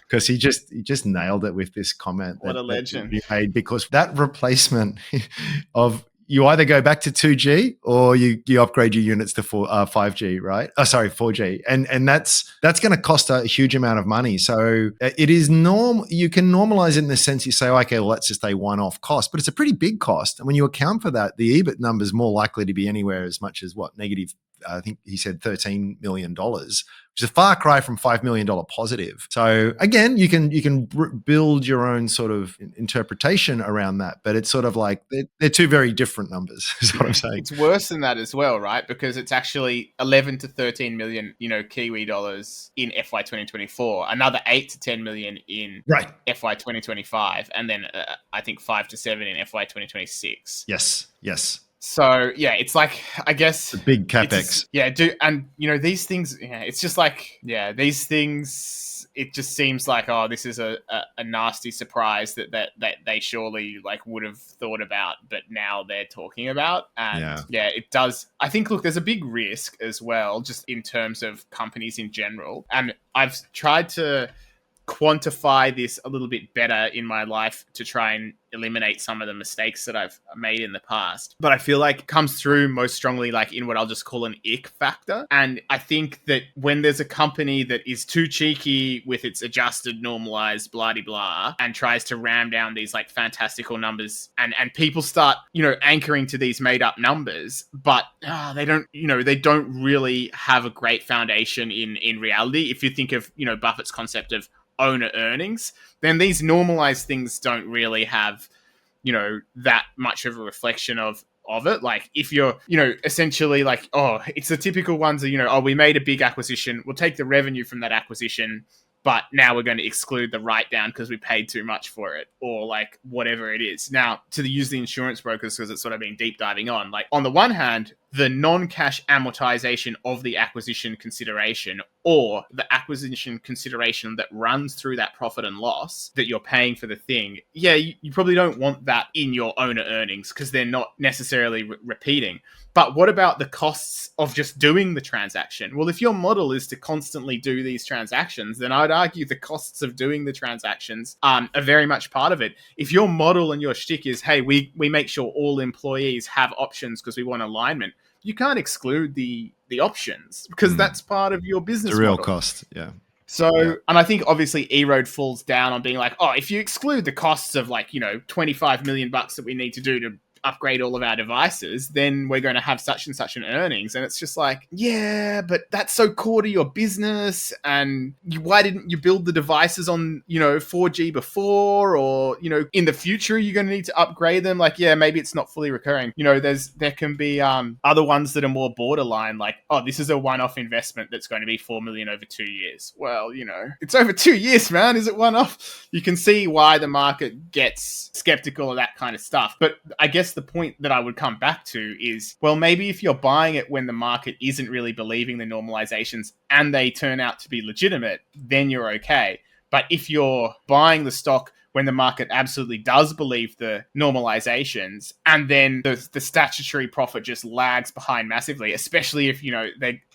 because he just nailed it with this comment. What a legend! That he made, because that replacement of, you either go back to 2G or you upgrade your units to 5G, right? 4G. And that's going to cost a huge amount of money. So it is you can normalize it in the sense you say, okay, well, that's just a one-off cost, but it's a pretty big cost. And when you account for that, the EBIT number is more likely to be anywhere as much as negative, I think he said $13 million, which is a far cry from $5 million positive. So again, you can build your own sort of interpretation around that, but it's sort of like they're two very different numbers, is what I'm saying. It's worse than that as well, right? Because it's actually 11 to 13 million, Kiwi dollars in FY 2024, another 8 to 10 million in FY 2025, and then I think 5 to 7 in FY 2026. Yes. So it's like, I guess the big capex. These things. It's just like these things. It just seems like this is a nasty surprise that they surely would have thought about, but now they're talking about. And it does. I think there's a big risk as well, just in terms of companies in general. And I've tried to quantify this a little bit better in my life to try and eliminate some of the mistakes that I've made in the past. But I feel like it comes through most strongly in what I'll just call an ick factor. And I think that when there's a company that is too cheeky with its adjusted, normalized, blah-de-blah, and tries to ram down these fantastical numbers, and people start, anchoring to these made up numbers, but they don't really have a great foundation in reality. If you think of, Buffett's concept of owner earnings, then these normalized things don't really have, that much of a reflection of it. Like if you're, essentially it's the typical ones that, we made a big acquisition. We'll take the revenue from that acquisition, but now we're going to exclude the write down because we paid too much for it, or whatever it is. Now, use the insurance brokers, because it's sort of been deep diving on. On the one hand, the non-cash amortization of the acquisition consideration, or the acquisition consideration that runs through that profit and loss that you're paying for the thing, you probably don't want that in your owner earnings because they're not necessarily repeating. But what about the costs of just doing the transaction? Well, if your model is to constantly do these transactions, then I'd argue the costs of doing the transactions are very much part of it. If your model and your shtick is, hey, we make sure all employees have options because we want alignment, you can't exclude the options because that's part of your business The real model. cost, yeah. So, and I think obviously Eroad falls down on being like, oh, if you exclude the costs of like, 25 million bucks that we need to do to upgrade all of our devices, then we're going to have such and such an earnings. And it's just like, yeah, but that's so core to your business. And why didn't you build the devices on, 4G before, or, in the future, you're going to need to upgrade them. Like, yeah, maybe it's not fully recurring. There can be other ones that are more borderline, like, oh, this is a one-off investment that's going to be 4 million over 2 years. Well, it's over 2 years, man. Is it one-off? You can see why the market gets skeptical of that kind of stuff. But I guess the point that I would come back to is, well, maybe if you're buying it when the market isn't really believing the normalizations and they turn out to be legitimate, then you're okay. But if you're buying the stock when the market absolutely does believe the normalizations and then the statutory profit just lags behind massively, especially if,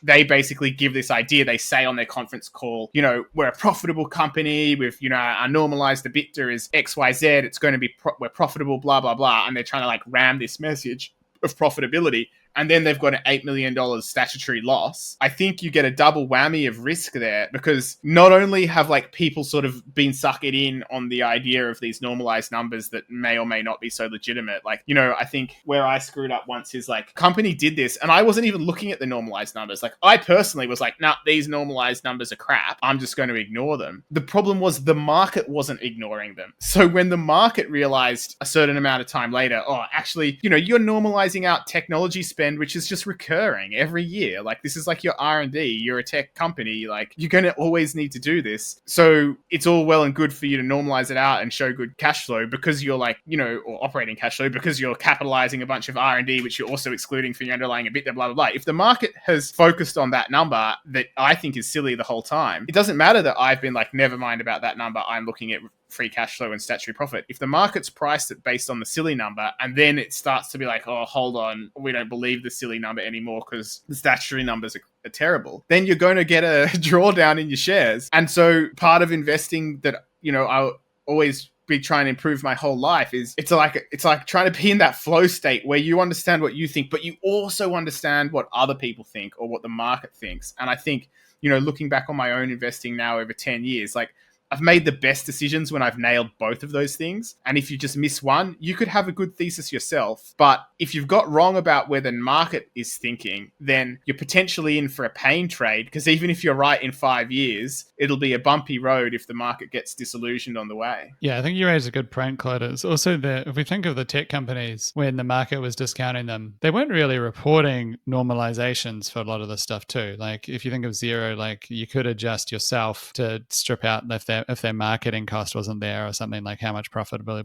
they basically give this idea, they say on their conference call, we're a profitable company with, our normalized EBITDA is XYZ, it's going to be, we're profitable, blah, blah, blah. And they're trying to like ram this message of profitability. And then they've got an $8 million statutory loss. I think you get a double whammy of risk there, because not only have like people sort of been suckered in on the idea of these normalized numbers that may or may not be so legitimate. Like, I think where I screwed up once is like, company did this and I wasn't even looking at the normalized numbers. Like, I personally was like, nah, these normalized numbers are crap. I'm just going to ignore them. The problem was the market wasn't ignoring them. So when the market realized a certain amount of time later, oh, actually, you're normalizing out technology spend, which is just recurring every year. Like, this is like your R&D. You're a tech company. Like, you're going to always need to do this. So it's all well and good for you to normalize it out and show good cash flow because you're like, or operating cash flow because you're capitalizing a bunch of R&D, which you're also excluding from your underlying EBITDA, blah, blah, blah. If the market has focused on that number that I think is silly the whole time, it doesn't matter that I've been like, never mind about that number. I'm looking at free cash flow and statutory profit. If the market's priced it based on the silly number and then it starts to be like, oh, hold on, we don't believe the silly number anymore because the statutory numbers are terrible, then you're going to get a drawdown in your shares. And so part of investing that, I always be trying to improve my whole life is it's like trying to be in that flow state where you understand what you think, but you also understand what other people think or what the market thinks. And I think, looking back on my own investing now over 10 years, like, I've made the best decisions when I've nailed both of those things. And if you just miss one, you could have a good thesis yourself. But if you've got wrong about where the market is thinking, then you're potentially in for a pain trade, because even if you're right in 5 years, it'll be a bumpy road if the market gets disillusioned on the way. Yeah, I think you raised a good point, Claude. It's also that if we think of the tech companies, when the market was discounting them, they weren't really reporting normalizations for a lot of the stuff too. Like, if you think of Xero, like, you could adjust yourself to strip out if their marketing cost wasn't there or something, like how profitable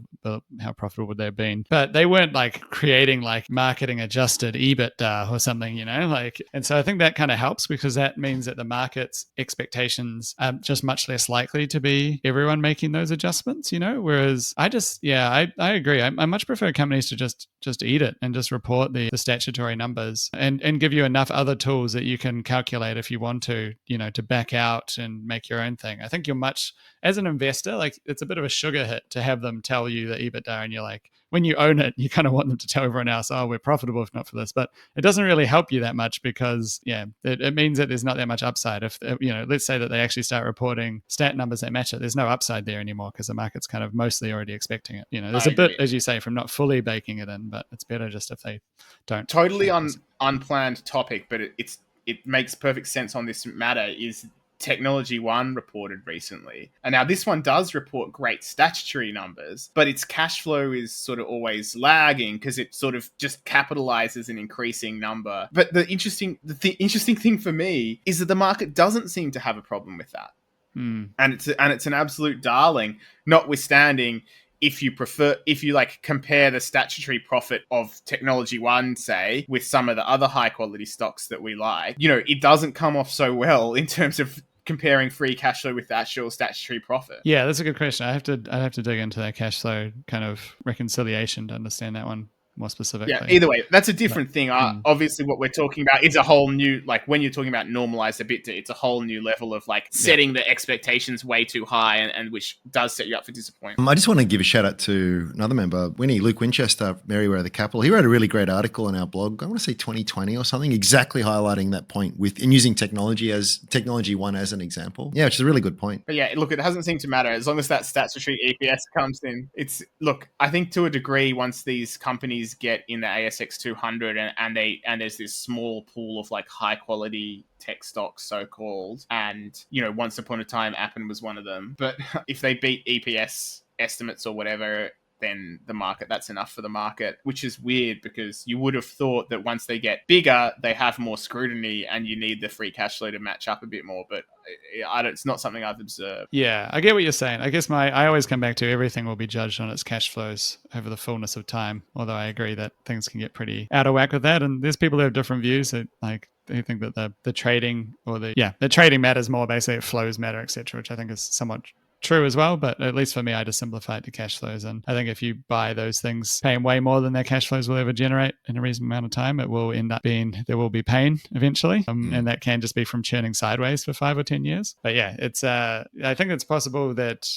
would they have been. But they weren't like creating like marketing adjusted EBITDA or something, and so I think that kind of helps, because that means that the market's expectations are just much less likely to be everyone making those adjustments, whereas I agree. I much prefer companies to just eat it and just report the statutory numbers and give you enough other tools that you can calculate if you want to back out and make your own thing. I think you're much, as an investor, like, it's a bit of a sugar hit to have them tell you the EBITDA, and you're like, when you own it, you kind of want them to tell everyone else, oh, we're profitable if not for this. But it doesn't really help you that much, because it means that there's not that much upside. If let's say that they actually start reporting stat numbers that match it, there's no upside there anymore, because the market's kind of mostly already expecting it. There's a bit, as you say, from not fully baking it in, but it's better just if they don't. Totally unplanned topic, but it makes perfect sense on this matter. Is Technology One reported recently. And now this one does report great statutory numbers, but its cash flow is sort of always lagging because it sort of just capitalizes an increasing number. But the interesting thing for me is that the market doesn't seem to have a problem with that. And it's an absolute darling, notwithstanding if you like compare the statutory profit of Technology One, say, with some of the other high quality stocks that we like, you know, it doesn't come off so well in terms of comparing free cash flow with the actual statutory profit. Yeah, that's a good question. I'd have to dig into that cash flow kind of reconciliation to understand that one more specifically. Yeah, either way, that's a different thing. Obviously, what we're talking about is a whole new, like when you're talking about normalized EBITDA, it's a whole new level of like setting the expectations way too high and which does set you up for disappointment. I just want to give a shout out to another member, Luke Winchester, Merriweather the Capital. He wrote a really great article on our blog, I want to say 2020 or something, exactly highlighting that point and using Technology One as an example. Yeah, which is a really good point. But yeah, look, it doesn't seem to matter as long as that statutory EPS comes in. Look, I think to a degree, once these companies get in the ASX 200 and there's this small pool of like high quality tech stocks, so called, and you know, once upon a time Appen was one of them, but if they beat EPS estimates or whatever, then that's enough for the market, which is weird because you would have thought that once they get bigger, they have more scrutiny and you need the free cash flow to match up a bit more. But it's not something I've observed. Yeah, I get what you're saying. I guess I always come back to everything will be judged on its cash flows over the fullness of time. Although I agree that things can get pretty out of whack with that. And there's people who have different views that they think that the trading the trading matters more, basically flows matter, etc., which I think is somewhat true as well, but at least for me, I just simplify it to cash flows. And I think if you buy those things paying way more than their cash flows will ever generate in a reasonable amount of time, it will end up there will be pain eventually. And that can just be from churning sideways for 5 or 10 years. But yeah, I think it's possible that,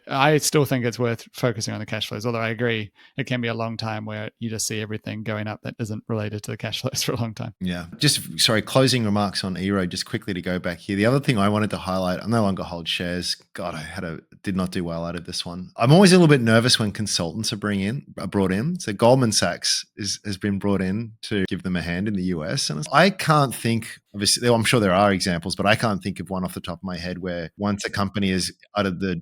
I still think it's worth focusing on the cash flows. Although I agree, it can be a long time where you just see everything going up that isn't related to the cash flows for a long time. Yeah. Closing remarks on Eroad, just quickly to go back here. The other thing I wanted to highlight, I'm no longer holding shares. God, did not do well out of this one. I'm always a little bit nervous when consultants are brought in. So Goldman Sachs has been brought in to give them a hand in the US. And I can't think, obviously, I'm sure there are examples, but I can't think of one off the top of my head where once a company has uttered the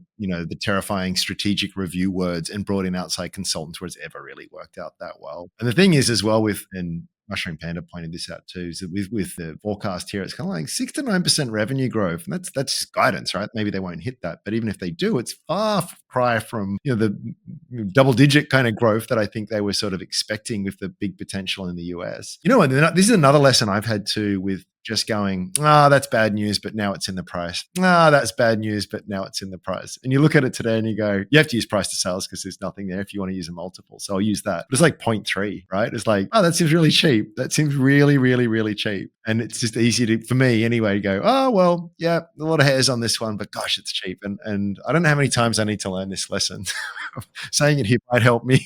terrifying strategic review words and brought in outside consultants where it's ever really worked out that well. And the thing is as well and Mushroom Panda pointed this out too, is that with the forecast here, it's kind of like 6 to 9% revenue growth. And that's guidance, right? Maybe they won't hit that. But even if they do, it's far cry from the double-digit kind of growth that I think they were sort of expecting with the big potential in the US. And this is another lesson I've had too with just going, that's bad news, but now it's in the price. That's bad news, but now it's in the price. And you look at it today and you go, you have to use price to sales because there's nothing there if you want to use a multiple. So I'll use that. But it's like 0.3, right? It's like, that seems really cheap. That seems really, really, really cheap. And it's just easy for me anyway, to go, well, yeah, a lot of hairs on this one, but gosh, it's cheap. And I don't know how many times I need to learn this lesson. Saying it here might help me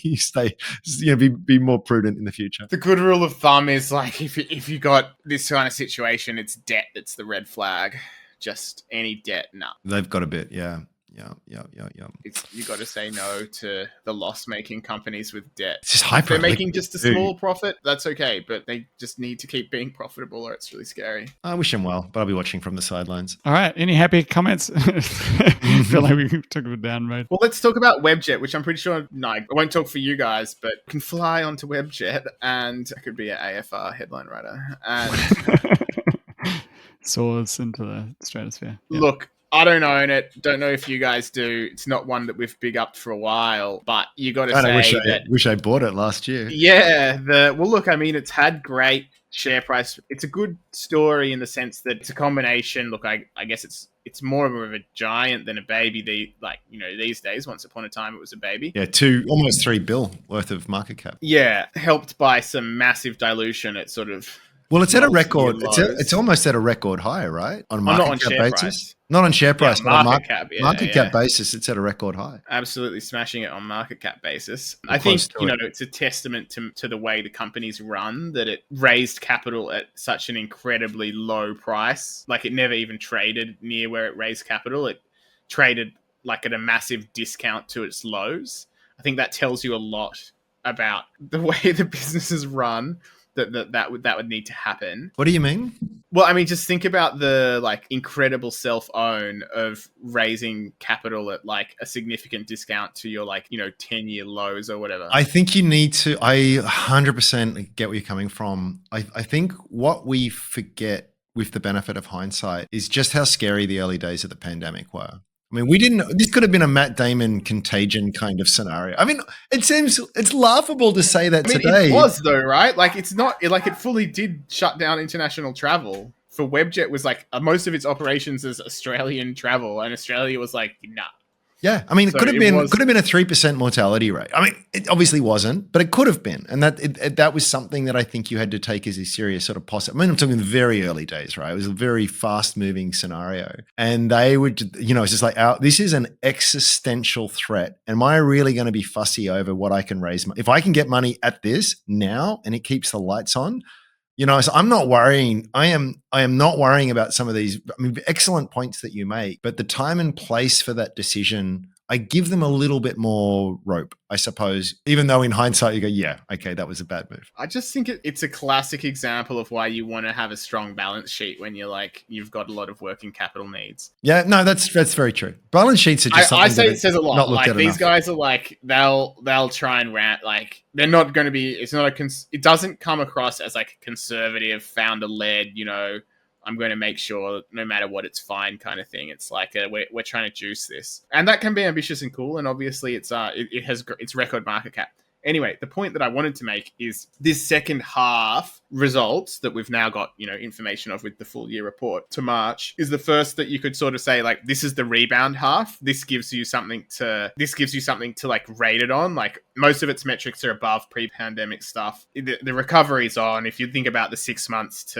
be more prudent in the future. The good rule of thumb is like, if you got this kind of situation, it's debt that's the red flag. Just any debt, no. They've got a bit, yeah. You got to say no to the loss-making companies with debt. It's just if they're making just a small profit, that's okay, but they just need to keep being profitable or it's really scary. I wish them well, but I'll be watching from the sidelines. All right, any happy comments? I feel like we took a down mode. Well, let's talk about Webjet, which I'm pretty sure, I won't talk for you guys, but can fly onto Webjet, and I could be an AFR headline writer. And soars into the stratosphere. Yeah. Look, I don't own it. Don't know if you guys do. It's not one that we've big upped for a while, but you got to say wish I bought it last year. Yeah. Look, I mean, it's had great share price. It's a good story in the sense that it's a combination. Look, I guess it's more of a giant than a baby. These days, once upon a time, it was a baby. Yeah, almost $3 billion worth of market cap. Yeah, helped by some massive dilution. It sort of. Well, it's at a record. It's almost at a record high, right? On market cap basis. Price. Not on share price, but on market cap basis, it's at a record high. Absolutely smashing it on market cap basis. I think it's a testament to the way the company's run that it raised capital at such an incredibly low price. Like it never even traded near where it raised capital. It traded like at a massive discount to its lows. I think that tells you a lot about the way the business is run. That would need to happen. What do you mean? Well, I mean, just think about the incredible self-own of raising capital at a significant discount to your 10-year lows or whatever. I think you need to. I 100% get where you're coming from. I think what we forget with the benefit of hindsight is just how scary the early days of the pandemic were. I mean, this could have been a Matt Damon Contagion kind of scenario. I mean, it's laughable to say that today. It was though, right? Like it's not like it fully did shut down international travel. For Webjet was like most of its operations is Australian travel, and Australia was like, nah. Yeah, I mean, it could have been a 3% mortality rate. I mean, it obviously wasn't, but it could have been, and that was something that I think you had to take as a serious sort of possible. I mean, I'm talking the very early days, right? It was a very fast-moving scenario, and they would, it's just like, this is an existential threat. Am I really going to be fussy over what I can raise? If I can get money at this now, and it keeps the lights on. So I'm not worrying. I am not worrying about some of these, excellent points that you make, but the time and place for that decision, I give them a little bit more rope, I suppose, even though in hindsight you go, yeah, okay, that was a bad move. I just think it's a classic example of why you want to have a strong balance sheet when you've got a lot of working capital needs. Yeah, no, that's very true. Balance sheets are just something I say it says a lot. Like these enough. Guys are like, they'll try and rant, like they're not going to be, it doesn't come across as like conservative, founder led, I'm going to make sure no matter what, it's fine kind of thing. It's like we're trying to juice this, and that can be ambitious and cool. And obviously, it has its record market cap. Anyway, the point that I wanted to make is this second half results that we've now got, information of with the full year report to March is the first that you could sort of say, like, this is the rebound half. This gives you something to like rate it on. Like most of its metrics are above pre-pandemic stuff. The recovery's on. If you think about the 6 months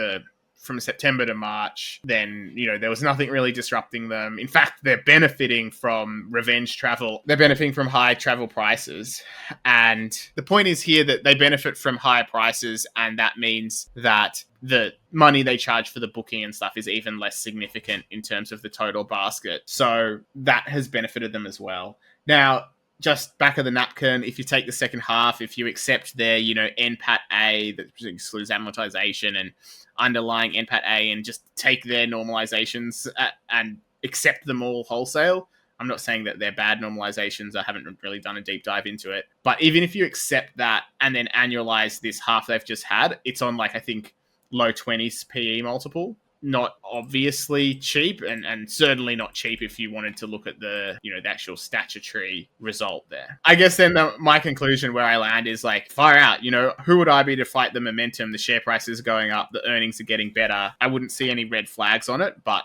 from September to March, then, there was nothing really disrupting them. In fact, they're benefiting from revenge travel. They're benefiting from high travel prices. And the point is here that they benefit from higher prices, and that means that the money they charge for the booking and stuff is even less significant in terms of the total basket. So that has benefited them as well. Now, just back of the napkin, if you take the second half, if you accept their, NPAT-A, that excludes amortization, and underlying NPAT-A, and just take their normalizations and accept them all wholesale. I'm not saying that they're bad normalizations. I haven't really done a deep dive into it. But even if you accept that and then annualize this half they've just had, it's on I think low 20s PE multiple. Not obviously cheap, and certainly not cheap if you wanted to look at the the actual statutory result there. I guess then my conclusion where I land is like, far out, who would I be to fight the momentum? The share price is going up, the earnings are getting better. I wouldn't see any red flags on it, but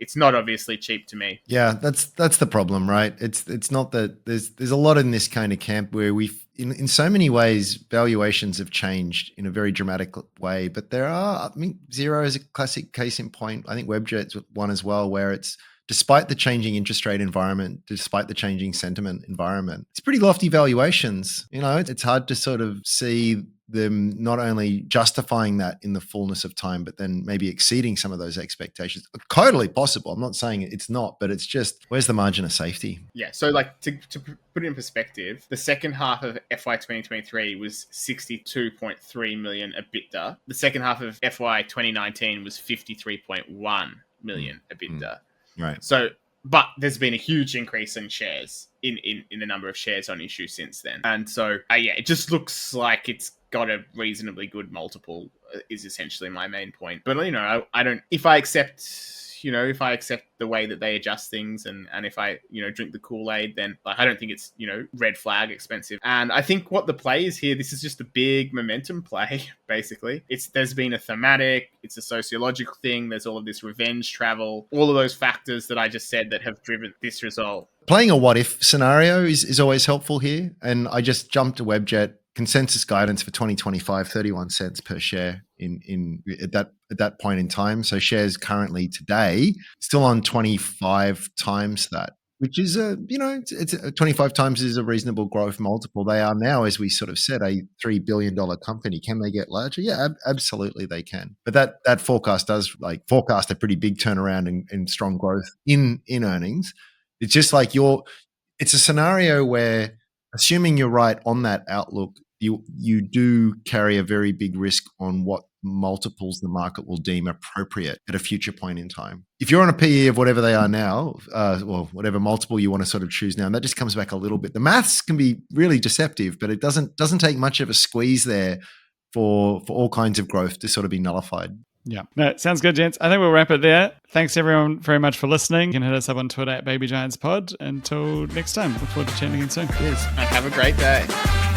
it's not obviously cheap to me. Yeah, that's the problem, right? It's not that there's a lot in this kind of camp where in so many ways valuations have changed in a very dramatic way, but there are, Xero is a classic case in point. I think Webjet's one as well, where it's, despite the changing interest rate environment, despite the changing sentiment environment, it's pretty lofty valuations. It's hard to sort of see them not only justifying that in the fullness of time, but then maybe exceeding some of those expectations. Totally possible. I'm not saying it's not, but it's just, where's the margin of safety? Yeah. So to put it in perspective, the second half of FY 2023 was 62.3 million EBITDA. The second half of FY 2019 was 53.1 million EBITDA. Right. So, but there's been a huge increase in shares in the number of shares on issue since then. And so, it just looks like it's got a reasonably good multiple is essentially my main point. But, I don't, if I accept the way that they adjust things and if I, drink the Kool-Aid, then I don't think it's, red flag expensive. And I think what the play is here, this is just a big momentum play, basically. There's been a thematic, it's a sociological thing. There's all of this revenge travel, all of those factors that I just said that have driven this result. Playing a what if scenario is always helpful here. And I just jumped to Webjet. Consensus guidance for 2025, 31 cents per share at that point in time. So shares currently today still on 25 times that, which is it's 25 times is a reasonable growth multiple. They are now, as we sort of said, a $3 billion company. Can they get larger? Yeah, absolutely they can. But that forecast does forecast a pretty big turnaround and strong growth in earnings. It's just like it's a scenario where, assuming you're right on that outlook, you do carry a very big risk on what multiples the market will deem appropriate at a future point in time. If you're on a PE of whatever they are now, whatever multiple you want to sort of choose now, and that just comes back a little bit. The maths can be really deceptive, but it doesn't take much of a squeeze there for all kinds of growth to sort of be nullified. Yeah. No, sounds good, gents. I think we'll wrap it there. Thanks everyone very much for listening. You can hit us up on Twitter at BabyGiantsPod. Until next time, look forward to chatting again soon. Cheers. And have a great day.